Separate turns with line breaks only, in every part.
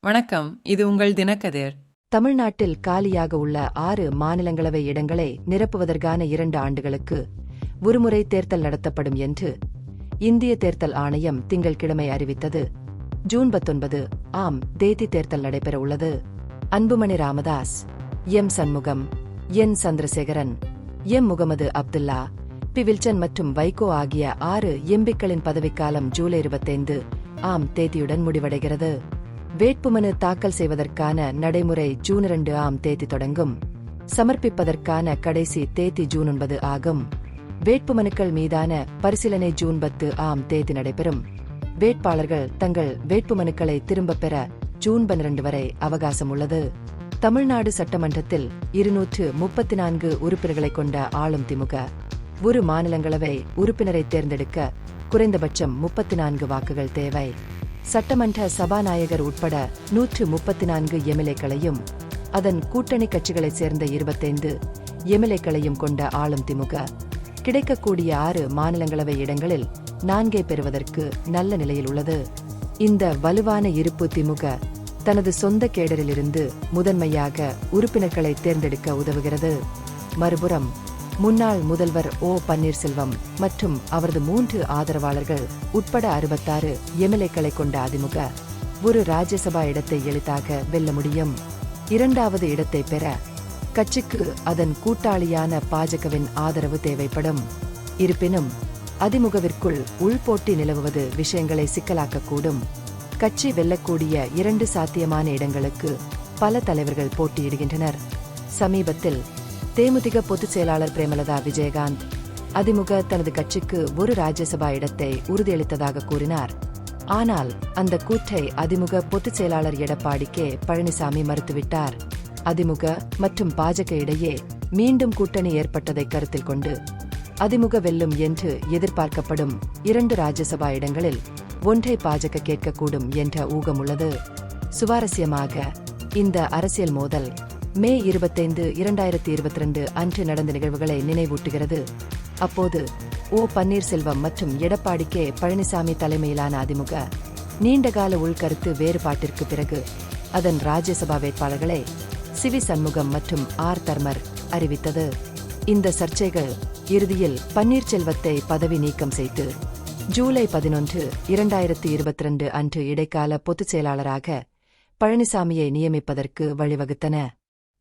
வணக்கம், இது உங்கள் தினக்கதிர்.
தமிழ்நாட்டில் காலியாக உள்ள 6 மாநிலங்களவை இடங்களை நிரப்புவதற்கான 2 ஆண்டுகளுக்கு ஒருமுறை தேர்தல் நடத்தப்படும் என்று இந்திய தேர்தல் ஆணையம் திங்கள்கிழமை அறிவித்தது. ஜூன் 19 ஆம் தேதி தேர்தல் நடைபெற உள்ளது. Anbumani Ramadoss, M Shanmugam, N Chandrasekaran, M Mohammed Abdullah, P Wilson மற்றும் வைகோ ஆகிய 6 எம்பிக்களின் பதவிக்காலம் ஜூலை 25 ஆம் தேதியுடன் முடிவடைகிறது. வேட்புமனு தாக்கல் செய்வதற்கான நடைமுறை ஜூன் 2 ஆம் தேதி தொடங்கும். சமர்ப்பிப்பதற்கான கடைசி தேதி ஜூன் 9 ஆகும். வேட்புமனுக்கள் மீதான பரிசீலனை ஜூன் 10 ஆம் தேதி நடைபெறும். வேட்பாளர்கள் தங்கள் வேட்புமனுக்களை திரும்பப் பெற ஜூன் 12 வரை அவகாசம் உள்ளது. தமிழ்நாடு சட்டமன்றத்தில் 234 உறுப்பினர்களை கொண்ட ஆளும் திமுக ஒரு மாநிலங்களவை உறுப்பினரை தேர்ந்தெடுக்க குறைந்தபட்சம் 34 வாக்குகள் தேவை. சட்டமன்ற சபாநாயகர் உட்பட 134 எம்எல்ஏக்களையும் அதன் கூட்டணி கட்சிகளைச் சேர்ந்த 25 எம்எல்ஏக்களையும் கொண்ட ஆளும் திமுக கிடைக்கக்கூடிய 6 மாநிலங்களவை இடங்களில் 4 பெறுவதற்கு நல்ல நிலையில் உள்ளது. இந்த வலுவான இருப்பு திமுக தனது சொந்த கேடரிலிருந்து முதன்மையாக உறுப்பினர்களை தேர்ந்தெடுக்க உதவுகிறது. மறுபுறம் முன்னாள் முதல்வர் ஓ பன்னீர்செல்வம் மற்றும் அவரது 3 ஆதரவாளர்கள் உட்பட 66 எம்எல்ஏக்களை கொண்ட அதிமுக ஒரு ராஜ்யசபா இடத்தை எளிதாக வெல்ல முடியும். 2வது இடத்தை பெற கட்சிக்கு அதன் கூட்டாளியான பாஜகவின் ஆதரவு தேவைப்படும். இருப்பினும் அதிமுகவிற்குள் உள்போட்டி நிலவுவது விஷயங்களை சிக்கலாக்கக்கூடும். கட்சி வெல்லக்கூடிய 2 சாத்தியமான இடங்களுக்கு பல தலைவர்கள் போட்டியிடுகின்றனர். சமீபத்தில் தேமுதிக பொதுச் செயலாளர் பிரேமலதா விஜயகாந்த் அதிமுக தனது கட்சிக்கு ஒரு ராஜ்யசபா இடத்தை உறுதியளித்ததாக கூறினார். ஆனால் அந்த கூற்றை அதிமுக பொதுச் செயலாளர் எடப்பாடி கே பழனிசாமி மறுத்துவிட்டார். அதிமுக மற்றும் பாஜக இடையே மீண்டும் கூட்டணி ஏற்பட்டதை கருத்தில் கொண்டு அதிமுக வெல்லும் என்று எதிர்பார்க்கப்படும் 2 ராஜ்யசபா இடங்களில் ஒன்றை பாஜக கேட்கக்கூடும் என்ற ஊகம் உள்ளது. சுவாரஸ்யமாக இந்த அரசியல் மோதல் மே 25, 2022 அன்று நடந்த நிகழ்வுகளை நினைவூட்டுகிறது. அப்போது ஓ பன்னீர்செல்வம் மற்றும் எடப்பாடி கே பழனிசாமி தலைமையிலான அதிமுக நீண்டகால உள்கருத்து வேறுபாட்டிற்கு பிறகு அதன் ராஜ்யசபா வேட்பாளர்களை சிவி சண்முகம் மற்றும் ஆர் தர்மர் அறிவித்தது. இந்த சர்ச்சைகள் இறுதியில் பன்னீர்செல்வத்தை பதவி நீக்கம் செய்து ஜூலை 11, 2022 அன்று இடைக்கால பொதுச் செயலாளராக பழனிசாமியை நியமிப்பதற்கு வழிவகுத்தன.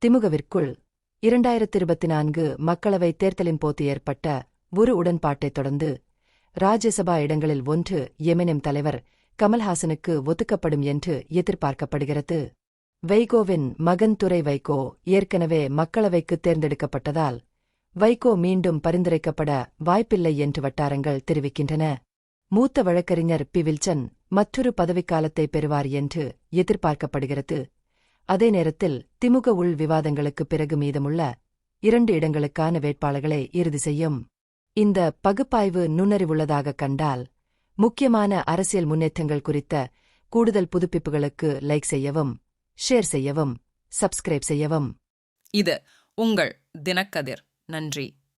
திமுகவிற்குள் 2024 மக்களவைத் தேர்தலின் போது ஏற்பட்ட ஒரு உடன்பாட்டைத் தொடர்ந்து ராஜ்யசபா இடங்களில் 1 எம்என்எம் தலைவர் கமல்ஹாசனுக்கு ஒதுக்கப்படும் என்று எதிர்பார்க்கப்படுகிறது. வைகோவின் மகன் துரை வைகோ ஏற்கனவே மக்களவைக்கு தேர்ந்தெடுக்கப்பட்டதால் வைகோ மீண்டும் பரிந்துரைக்கப்பட வாய்ப்பில்லை என்று வட்டாரங்கள் தெரிவிக்கின்றன. மூத்த வழக்கறிஞர் பி வில்சன் மற்றொரு பதவிக்காலத்தை பெறுவார் என்று எதிர்பார்க்கப்படுகிறது. அதே நேரத்தில் திமுக உள் விவாதங்களுக்கு பிறகு மீதமுள்ள 2 இடங்களுக்கான வேட்பாளர்களை இறுதி செய்யும். இந்த பகுப்பாய்வு நுண்ணறிவுள்ளதாக கண்டால் முக்கியமான அரசியல் முன்னேற்றங்கள் குறித்த கூடுதல் புதுப்பிப்புகளுக்கு லைக் செய்யவும், ஷேர் செய்யவும், சப்ஸ்கிரைப் செய்யவும்.
இது உங்கள் தினக்கதிர். நன்றி.